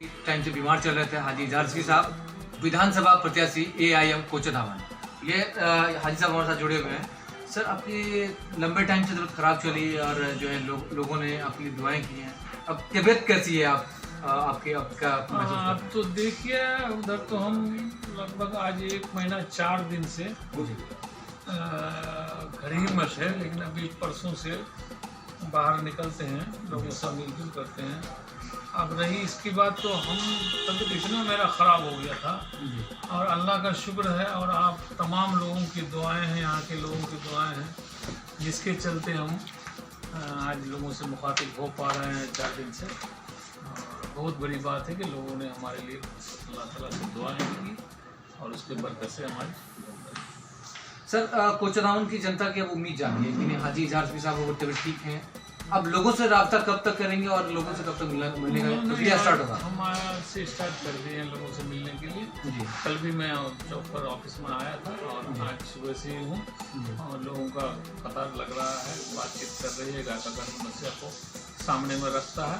Time से बीमार चल रहे थे हाजी इजहार रज़वी साहब, विधानसभा प्रत्याशी AIM कोचधावन। ये हाजी साहब हमारे साथ जुड़े हुए हैं। सर, आपकी लंबे टाइम से तबीयत खराब चली और जो है लोगों ने आपकी दुआएं की हैं। अब तबीयत कैसी है आपका अब तो देखिए, उधर तो हम लगभग आज 1 महीना 4 दिन से घर ही में है, लेकिन अभी परसों से बाहर निकलते हैं, लोगों से मिलजुल करते हैं। अब रही इसकी बात, तो हम तबीयत इतना मेरा ख़राब हो गया था और अल्लाह का शुक्र है और आप तमाम लोगों की दुआएं हैं, यहाँ के लोगों की दुआएं हैं, जिसके चलते हम आज लोगों से मुखातिब हो पा रहे हैं 4 दिन से। बहुत बड़ी बात है कि लोगों ने हमारे लिए अल्लाह ताला से दुआएं की और उसके बरकत से हमारी। सर, कोचधावन की जनता की अब उम्मीद जागी है कि हाजी इजहार रज़वी साहब की तबीयत ठीक है। अब लोगों से राब्ता कब तक करेंगे और लोगों से कब तक मिलने का प्रक्रिया स्टार्ट होगा? हम आज से स्टार्ट कर दिए हैं लोगों से मिलने के लिए जी। कल भी मैं चौक पर ऑफिस में आया था और आज सुबह से ही हूँ और लोगों का कतार लग रहा है, बातचीत कर रही है, गाता का समस्या को सामने में रखता है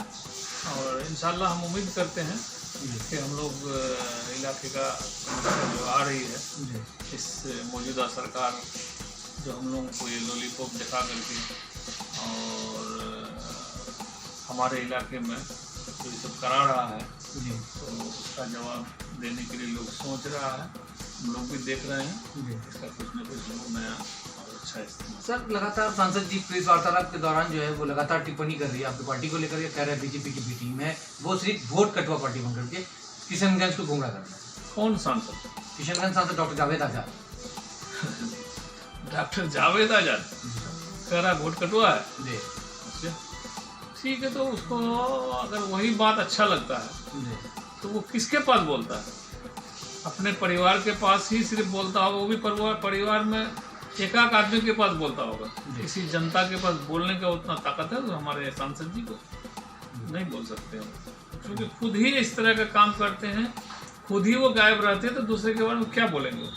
और इंशाल्लाह हम उम्मीद करते हैं कि हम लोग इलाके का समस्या जो आ रही है, इस मौजूदा सरकार जो हम लोगों को ये लॉलीपॉप दिखा करके और हमारे इलाके में जो ये सब करा रहा है, तो उसका जवाब देने के लिए लोग सोच रहा है, हम लोग भी देख रहे हैं इसका कुछ न कुछ लोग नया और अच्छा इस्तेमाल। सर, लगातार सांसद जी प्रेस वार्तालाप के दौरान जो है वो लगातार टिप्पणी कर रही है आपकी पार्टी को लेकर। ये कह रहे हैं बीजेपी की बी टीम है, वो सिर्फ वोट कटवा पार्टी बन करके किशनगंज को गुमराह कर रहा है। कौन सांसद? किशनगंज सांसद डॉक्टर जावेद आजाद। डॉक्टर जावेद आजाद कह रहा वोट कटवा है जी। अच्छा, ठीक है, तो उसको अगर वही बात अच्छा लगता है तो वो किसके पास बोलता है? अपने परिवार के पास ही सिर्फ बोलता होगा, वो भी परिवार में एक आदमी के पास बोलता होगा। किसी जनता के पास बोलने का उतना ताकत है तो हमारे सांसद जी को नहीं बोल सकते हम, क्योंकि खुद ही इस तरह का काम करते हैं, खुद ही वो गायब रहते हैं, तो दूसरे के बारे में क्या बोलेंगे?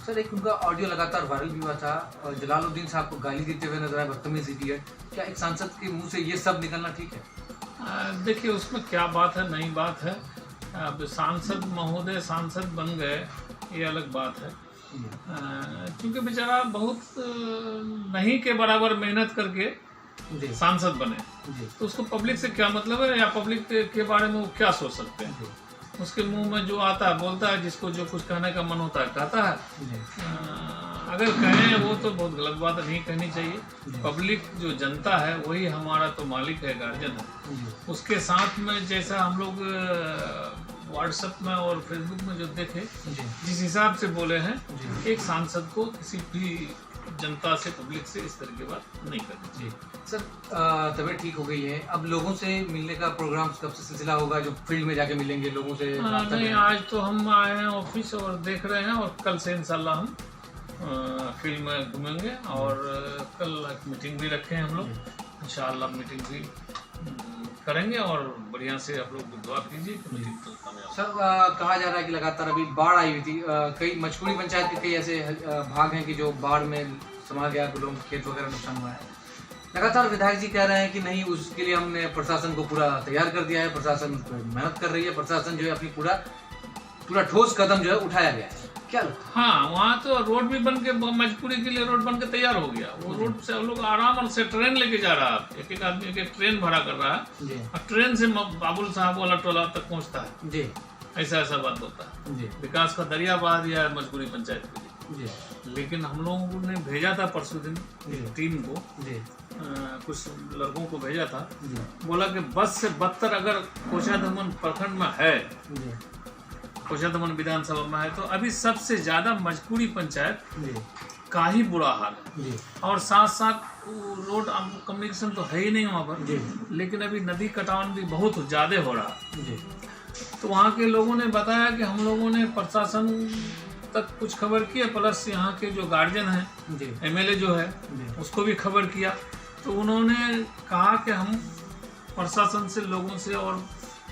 सर, एक उनका ऑडियो लगातार वायरल भी हुआ था और जलालुद्दीन साहब को गाली देते हुए नजर आए, बदतमीज इडियट। क्या एक सांसद के मुंह से ये सब निकलना ठीक है? देखिए, उसमें क्या बात है, नई बात है। अब सांसद महोदय सांसद बन गए, ये अलग बात है, क्योंकि बेचारा बहुत नहीं के बराबर मेहनत करके सांसद बने, तो उसको पब्लिक से क्या मतलब है या पब्लिक के बारे में वो क्या सोच सकते हैं? उसके मुंह में जो आता है बोलता है, जिसको जो कुछ कहने का मन होता है कहता है। अगर कहें वो तो बहुत गलत बात है, नहीं कहनी चाहिए। पब्लिक जो जनता है वही हमारा तो मालिक है, गार्जियन है। उसके साथ में जैसा हम लोग व्हाट्सएप में और फेसबुक में जो देखे, जिस हिसाब से बोले हैं, एक सांसद को किसी भी जनता से, पब्लिक से इस तरह की बात नहीं करनी चाहिए। सर, तबीयत ठीक हो गई है, अब लोगों से मिलने का प्रोग्राम कब से सिलसिला होगा, जो फील्ड में जाके मिलेंगे लोगों से? नहीं, आज तो हम आए हैं ऑफिस और देख रहे हैं और कल से इंशाल्लाह हम फील्ड में घूमेंगे और कल एक मीटिंग भी रखे हैं हम लोग, इंशाल्लाह मीटिंग भी करेंगे और बढ़िया से आप लोग दुआ कीजिए कि मीटिंग तो कामयाब। सर, कहा जा रहा है कि लगातार अभी बाढ़ आई हुई थी, कई मचकुड़ी पंचायत के कई ऐसे भाग हैं कि जो बाढ़ में समा गया, लोगों के खेत वगैरह नुकसान हुआ है। लगातार विधायक जी कह रहे हैं कि नहीं, उसके लिए हमने प्रशासन को पूरा तैयार कर दिया है, प्रशासन मेहनत कर रही है, प्रशासन जो है अपनी पूरा ठोस कदम जो है उठाया गया है। क्या? हाँ, वहाँ तो रोड भी बन के, मजबूरी के लिए रोड बन के तैयार हो गया। वो रोड से हम लोग आराम से ट्रेन लेके जा रहा है, एक आदमी एक ट्रेन भरा कर रहा है और ट्रेन से बाबुल साहब वाला टोला तक पहुँचता है जी। ऐसा बात होता है जी। विकास का दरिया बहा दिया है मजबूरी पंचायत के लिए जी। लेकिन हम लोगों ने भेजा था परसों दिन टीम को जी। कुछ लड़कों को भेजा था, बोला कि बस से बदतर अगर कोचाधामन प्रखंड में है, कोचाधामन विधानसभा में है, तो अभी सबसे ज्यादा मजबूरी पंचायत का ही बुरा हाल है और साथ साथ रोड कम्युनिकेशन तो है ही नहीं वहाँ पर, लेकिन अभी नदी कटान भी बहुत ज्यादा हो रहा है। तो वहाँ के लोगों ने बताया कि हम लोगों ने प्रशासन तक कुछ खबर किया, प्लस यहाँ के जो गार्जियन हैं, MLA जो है, उसको भी खबर किया। तो उन्होंने कहा कि हम प्रशासन से, लोगों से और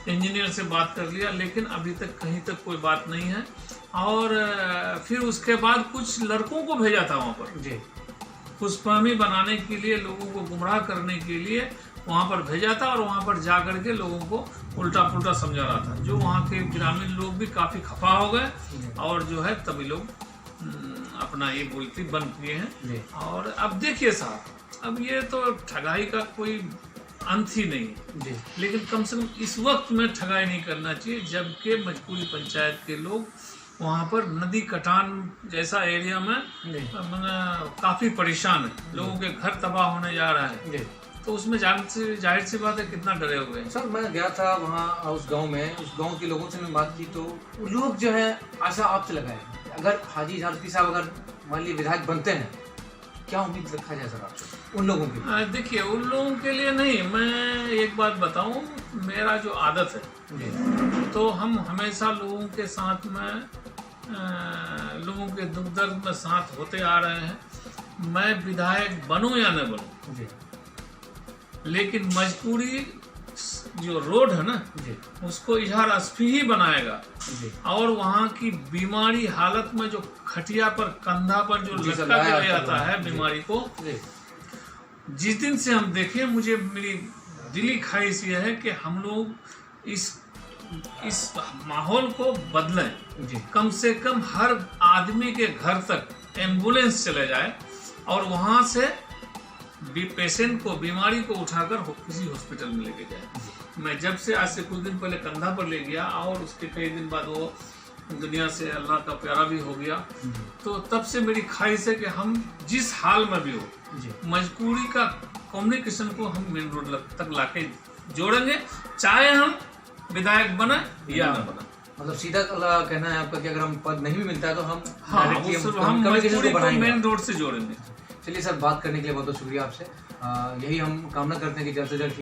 इंजीनियर से बात कर लिया, लेकिन अभी तक कहीं तक कोई बात नहीं है। और फिर उसके बाद कुछ लड़कों को भेजा था वहाँ पर, खुशफहमी बनाने के लिए, लोगों को गुमराह करने के लिए वहाँ पर भेजा था और वहाँ पर जा करके लोगों को उल्टा पुल्टा समझा रहा था, जो वहाँ के ग्रामीण लोग भी काफ़ी खफा हो गए और जो है तभी लोग अपना ये बोलती बंद किए हैं। और अब देखिए साहब, अब ये तो ठगाई का कोई अंत ही नहीं है, लेकिन कम से कम इस वक्त में ठगाई नहीं करना चाहिए जबकि मजकूरी पंचायत के लोग वहाँ पर नदी कटान जैसा एरिया में काफ़ी परेशान है, लोगों के घर तबाह होने जा रहा है, तो उसमें जाहिर सी बात है कितना डरे हुए हैं। सर मैं गया था वहाँ उस गांव में, उस गांव के लोगों से मैं बात की तो लोग जो है आशा आपसे लगाए, अगर हाजी इजहारुद्दीन साहब अगर मान लीजिए विधायक बनते हैं, क्या उम्मीद रखा जाए सर आपसे उन लोगों के लिए? देखिए उन लोगों के लिए नहीं, मैं एक बात बताऊं, मेरा जो आदत है तो हम हमेशा लोगों के साथ में लोगों के दुख दर्द में साथ होते आ रहे हैं। मैं विधायक बनूं या न बनूं, लेकिन मजबूरी जो रोड है ना उसको इजहार अस्फी ही बनाएगा और वहाँ की बीमारी हालत में जो खटिया पर कंधा पर जो लटका के ले जाता है बीमारी को, जिस दिन से हम देखें, मुझे मेरी दिली ख्वाहिश यह है कि हम लोग इस माहौल को बदलें। कम से कम हर आदमी के घर तक एम्बुलेंस चले जाए और वहाँ से पेशेंट को, बीमारी को उठाकर किसी हॉस्पिटल में लेके जाए। मैं जब से आज से कुछ दिन पहले कंधा पर ले गया और उसके कई दिन बाद वो दुनिया से अल्लाह का प्यारा भी हो गया, तो तब से मेरी ख्वाहिश है कि हम जिस हाल में भी हो, मजबूरी का कम्युनिकेशन को हम मेन रोड तक लाके जोड़ेंगे, चाहे हम विधायक बने या न बने। मतलब सीधा कहना है आपका कि अगर हम पद नहीं भी मिलता है तो हम मजबूरी को मेन रोड से जोड़ेंगे। चलिए सर, बात करने के लिए बहुत बहुत शुक्रिया आपसे। यही हम कामना करते हैं कि जल्द से जल्द